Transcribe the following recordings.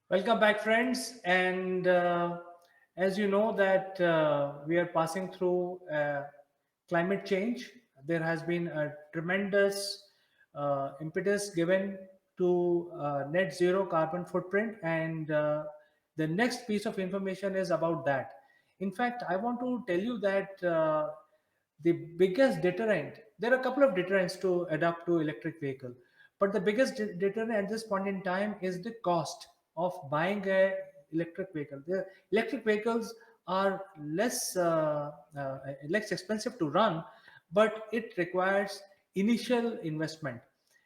Welcome back, friends. And as you know that we are passing through climate change, there has been a tremendous impetus given to net zero carbon footprint, and the next piece of information is about that. In fact, I want to tell you that the biggest deterrent, there are a couple of deterrents to adapt to electric vehicle, but the biggest deterrent at this point in time is the cost of buying a electric vehicle. The electric vehicles are less expensive to run, but it requires initial investment.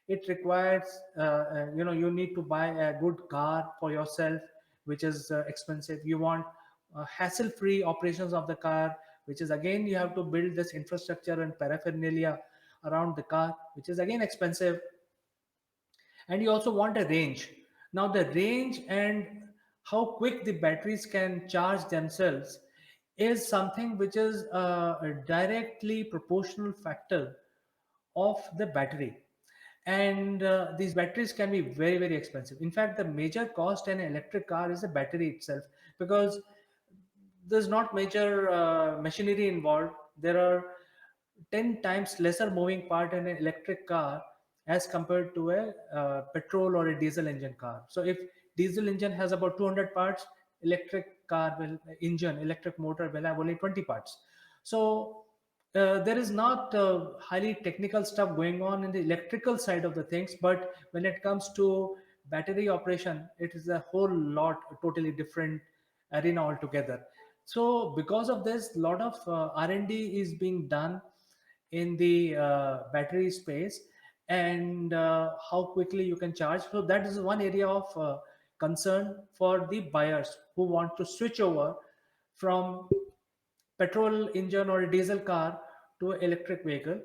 It requires you need to buy a good car for yourself, which is expensive. You want hassle free operations of the car, which is again you have to build this infrastructure and paraphernalia around the car, which is again expensive. And you also want a range. Now the range and how quick the batteries can charge themselves is something which is a directly proportional factor of the battery. And these batteries can be very, very expensive. In fact, the major cost in an electric car is the battery itself, because there's not major machinery involved. There are 10 times lesser moving part in an electric car as compared to a petrol or a diesel engine car. So if diesel engine has about 200 parts, electric motor will have only 20 parts. So there is not highly technical stuff going on in the electrical side of the things, but when it comes to battery operation, it is a whole lot totally different arena altogether. So because of this, a lot of R&D is being done in the battery space, and how quickly you can charge. So that is one area of concern for the buyers who want to switch over from petrol engine or a diesel car to an electric vehicle.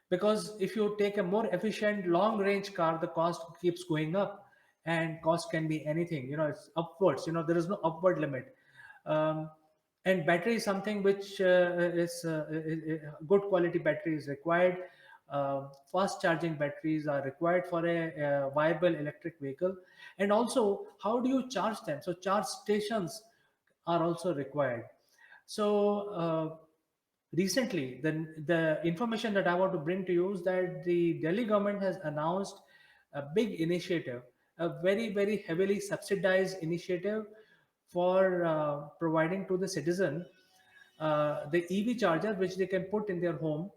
Because if you take a more efficient long range car, the cost keeps going up, and cost can be anything, it's upwards, there is no upward limit. um, and battery is something which good quality battery is required. Fast charging batteries are required for a viable electric vehicle. And also, how do you charge them? So charge stations are also required. So recently, the information that I want to bring to you is that the Delhi government has announced a big initiative, a very, very heavily subsidized initiative for providing to the citizen the EV charger which they can put in their home.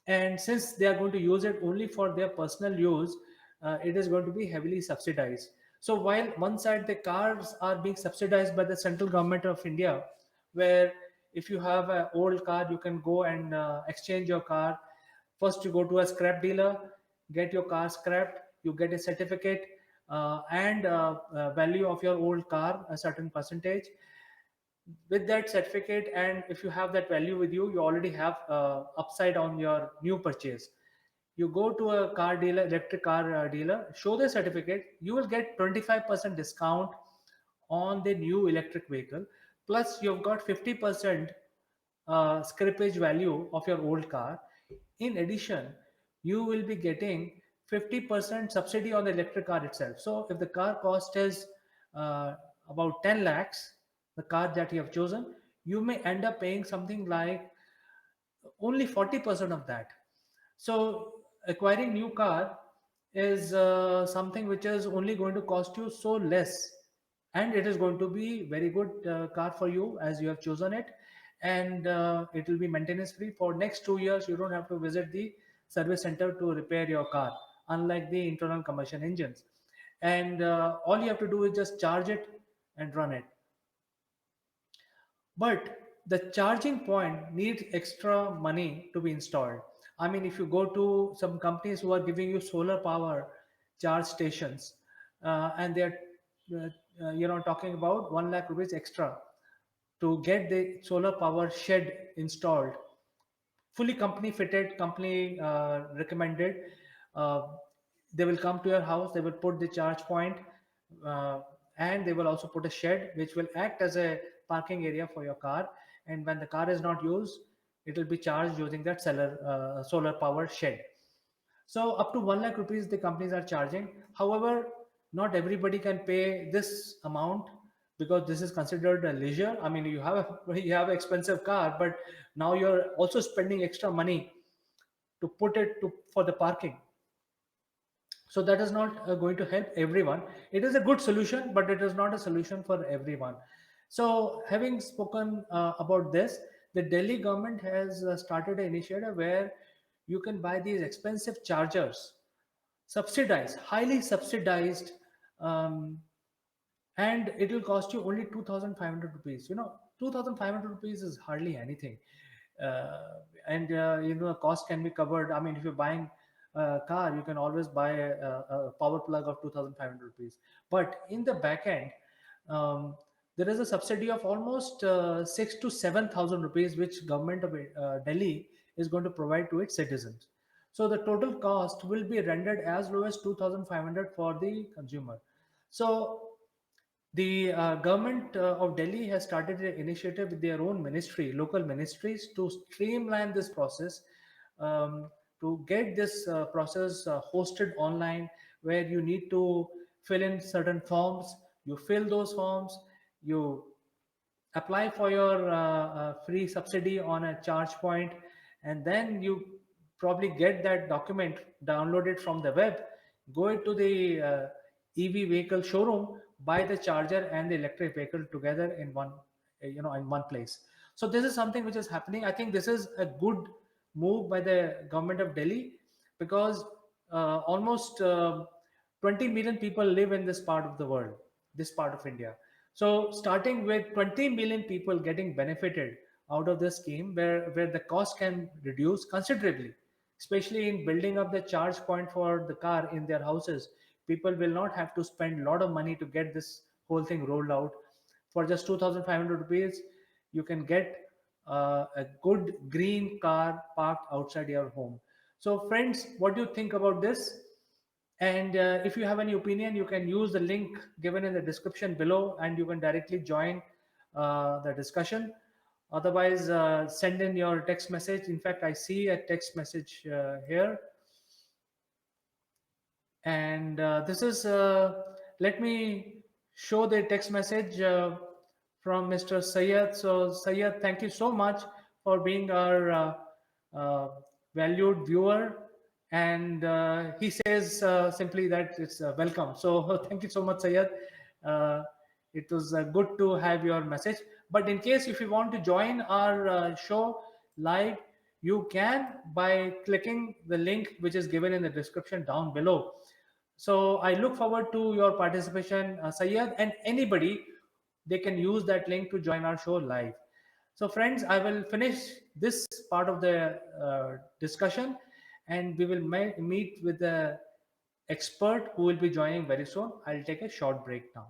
And since they are going to use it only for their personal use, it is going to be heavily subsidized. So while one side the cars are being subsidized by the central government of India, where if you have an old car, you can go and exchange your car. First you go to a scrap dealer, get your car scrapped, you get a certificate and value of your old car, a certain percentage. With that certificate, and if you have that value with you, you already have upside on your new purchase. You go to a car dealer, electric car dealer, show the certificate, you will get 25% discount on the new electric vehicle. Plus you've got 50% scrappage value of your old car. In addition, you will be getting 50% subsidy on the electric car itself. So if the car cost is about 10 lakhs, the car that you have chosen, you may end up paying something like only 40% of that. So acquiring new car is something which is only going to cost you so less, and it is going to be very good car for you as you have chosen it. And it will be maintenance free for next 2 years. You don't have to visit the service center to repair your car, unlike the internal combustion engines. And all you have to do is just charge it and run it. But the charging point needs extra money to be installed. I mean, if you go to some companies who are giving you solar power charge stations, and they're uh, talking about 1 lakh rupees extra to get the solar power shed installed, fully company fitted, company recommended. uh, they will come to your house, they will put the charge point, uh, and they will also put a shed which will act as a parking area for your car. And when the car is not used, it will be charged using that solar power shed. So up to 1 lakh rupees the companies are charging. However, not everybody can pay this amount, because this is considered a leisure. I mean, you have a you have an expensive car, but now you're also spending extra money to put it to for the parking. So that is not going to help everyone. It is a good solution, but it is not a solution for everyone. So having spoken about this, the Delhi government has started an initiative where you can buy these expensive chargers, subsidized, highly subsidized, um, and it will cost you only 2500 rupees. 2500 rupees is hardly anything. And cost can be covered. I mean, if you're buying a car, you can always buy a power plug of 2500 rupees. But in the back end, um, there is a subsidy of almost 6 to 7000 rupees, which government of Delhi is going to provide to its citizens. So the total cost will be rendered as low as 2500 for the consumer. So the government of Delhi has started an initiative with their own ministry, local ministries, to streamline this process, um, to get this process hosted online, where you need to fill in certain forms. You fill those forms, you apply for your free subsidy on a charge point, and then you probably get that document downloaded from the web, go to the EV vehicle showroom, buy the charger and the electric vehicle together in one, in one place. So this is something which is happening. I think this is a good move by the government of Delhi, because almost 20 million people live in this part of the world, this part of India. So starting with 20 million people getting benefited out of this scheme, where the cost can reduce considerably, especially in building up the charge point for the car in their houses. People will not have to spend a lot of money to get this whole thing rolled out. For just 2500 rupees, you can get a good green car parked outside your home. So friends, what do you think about this? And if you have any opinion, you can use the link given in the description below, and you can directly join the discussion. Otherwise, send in your text message. In fact, I see a text message here. And this is, let me show the text message from Mr. Sayed. So Sayed, thank you so much for being our uh, valued viewer. And he says simply that it's welcome. So thank you so much, Sayed. Uh, it was good to have your message. But in case if you want to join our show live, you can by clicking the link which is given in the description down below. So I look forward to your participation, Sayed, and anybody, they can use that link to join our show live. So friends, I will finish this part of the discussion, and we will meet with the expert who will be joining very soon. I'll take a short break now.